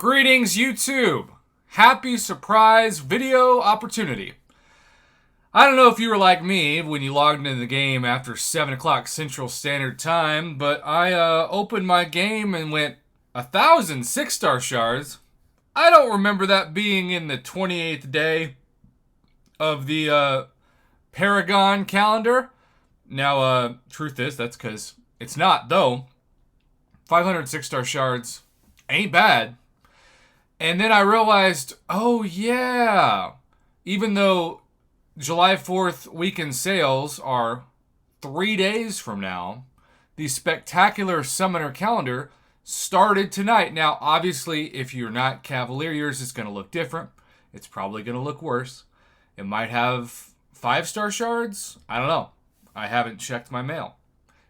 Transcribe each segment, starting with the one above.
Greetings, YouTube! Happy surprise video opportunity. I don't know if you were like me when you logged into the game after 7 o'clock Central Standard Time, but I opened my game and went 1,000 6-star shards. I don't remember that being in the 28th day of the Paragon calendar. Now, truth is, that's because it's not, though. 500 6-star shards ain't bad. And then I realized, oh yeah, even though July 4th weekend sales are 3 days from now, the spectacular Summoner calendar started tonight. Now, obviously, if you're not Cavalier, yours is going to look different. It's probably going to look worse. It might have 5-star shards. I don't know. I haven't checked my mail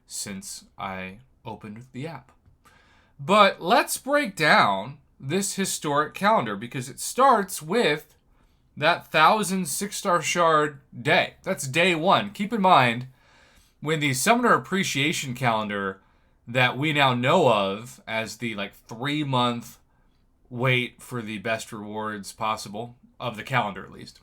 since I opened the app. But let's break down this historic calendar because it starts with that 1,000 6-star shard day. That's day one. Keep in mind, when the Summoner Appreciation calendar that we now know of as the 3-month wait for the best rewards possible, of the calendar at least,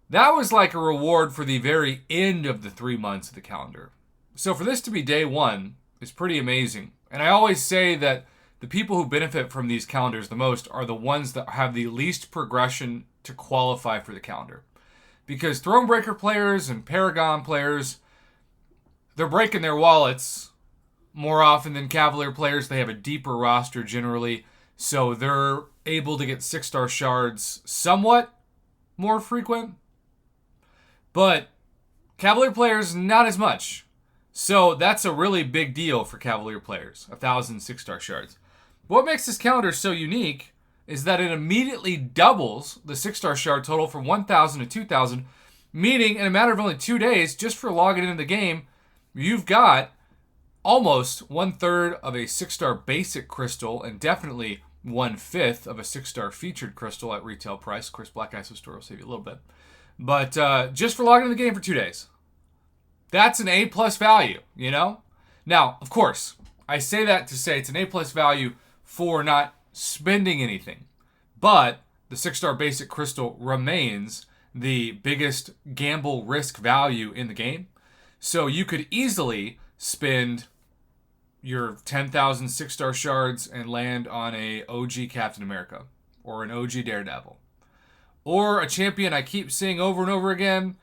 that was like a reward for the very end of the 3 months of the calendar. So for this to be day one is pretty amazing. And I always say that the people who benefit from these calendars the most are the ones that have the least progression to qualify for the calendar. Because Thronebreaker players and Paragon players, they're breaking their wallets more often than Cavalier players. They have a deeper roster generally, so they're able to get 6-star shards somewhat more frequent. But Cavalier players, not as much. So that's a really big deal for Cavalier players, 1,000 6-star shards. What makes this calendar so unique is that it immediately doubles the 6-star shard total from 1,000 to 2,000, meaning in a matter of only 2 days, just for logging into the game, you've got almost 1/3 of a 6-star basic crystal and definitely 1/5 of a 6-star featured crystal at retail price. Of course, Black Ice Store will save you a little bit. But just for logging into the game for 2 days. That's an A+ value, you know? Now, of course, I say that to say it's an A+ value for not spending anything. But the 6-star basic crystal remains the biggest gamble risk value in the game. So you could easily spend your 10,000 6-star shards and land on a OG Captain America or an OG Daredevil. Or a champion I keep seeing over and over again,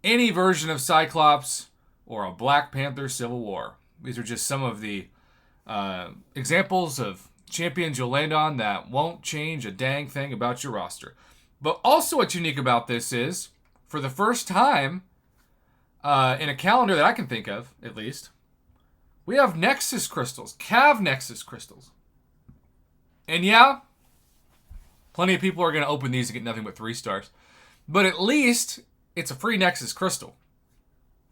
any version of Cyclops or a Black Panther Civil War. These are just some of the examples of champions you'll land on that won't change a dang thing about your roster. But also what's unique about this is, for the first time in a calendar that I can think of, at least, we have Nexus Crystals, Cav Nexus Crystals. And yeah, plenty of people are going to open these and get nothing but 3 stars. But at least it's a free Nexus Crystal.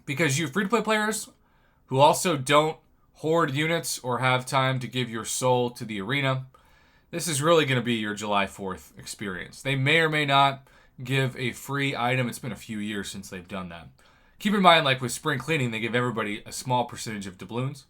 Because you free-to-play players who also don't hoard units or have time to give your soul to the arena, this is really going to be your July 4th experience. They may or may not give a free item. It's been a few years since they've done that. Keep in mind, like with spring cleaning, they give everybody a small percentage of doubloons.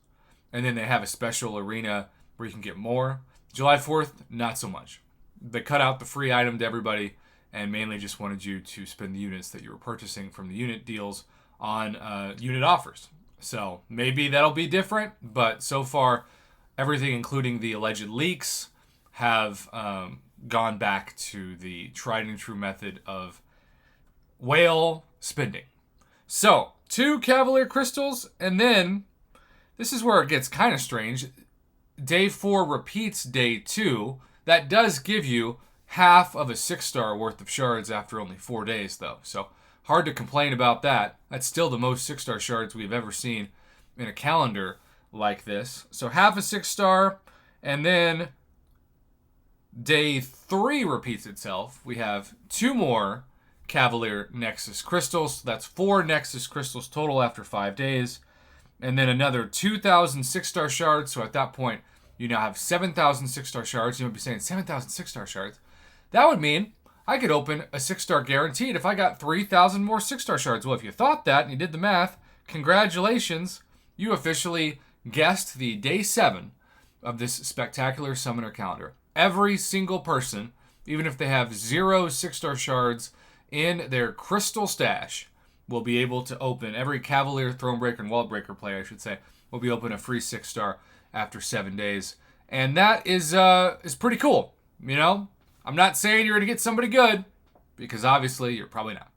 And then they have a special arena where you can get more. July 4th, not so much. They cut out the free item to everybody and mainly just wanted you to spend the units that you were purchasing from the unit deals on unit offers. So maybe that'll be different, but so far, everything including the alleged leaks have gone back to the tried and true method of whale spending. So, 2 Cavalier crystals, and then, this is where it gets kind of strange. Day 4 repeats day 2. That does give you half of a 6-star worth of shards after only 4 days, though. So, hard to complain about that. That's still the most 6-star shards we've ever seen in a calendar like this. So half a 6-star, and then day 3 repeats itself. We have 2 more Cavalier Nexus Crystals. That's 4 Nexus Crystals total after 5 days. And then another 2,000 6-star shards. So at that point, you now have 7,000 6-star shards. You might be saying 7,000 6-star shards. That would mean I could open a 6-star guaranteed if I got 3,000 more 6-star shards. Well, if you thought that and you did the math, congratulations. You officially guessed the day 7 of this spectacular Summoner calendar. every single person, even if they have 0 6-star shards in their crystal stash, will be able to open, every Cavalier, Thronebreaker, and Wallbreaker player, I should say, will be open a free 6-star after 7 days. And that is pretty cool, you know? I'm not saying you're going to get somebody good, because obviously you're probably not.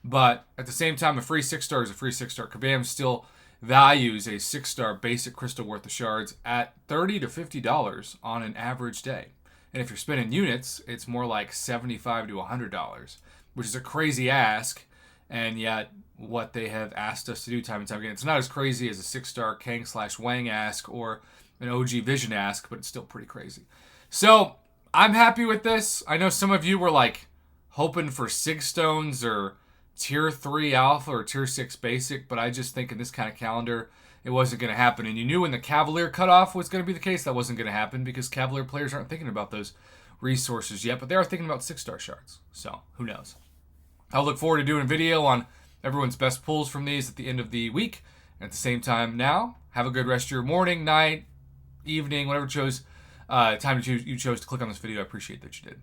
But at the same time, a free 6-star is a free 6-star. Kabam still values a 6-star basic crystal worth of shards at $30 to $50 on an average day. And if you're spending units, it's more like $75 to $100, which is a crazy ask, and yet what they have asked us to do time and time again. It's not as crazy as a 6-star Kang/Wang ask or an OG Vision ask, but it's still pretty crazy. So I'm happy with this. I know some of you were like hoping for Sig Stones or Tier 3 Alpha or Tier 6 Basic, but I just think in this kind of calendar, it wasn't going to happen. And you knew when the Cavalier cutoff was going to be the case, that wasn't going to happen because Cavalier players aren't thinking about those resources yet, but they are thinking about 6-star shards. So who knows? I'll look forward to doing a video on everyone's best pulls from these at the end of the week. And at the same time now, have a good rest of your morning, night, evening, whatever time you chose to click on this video. I appreciate that you did.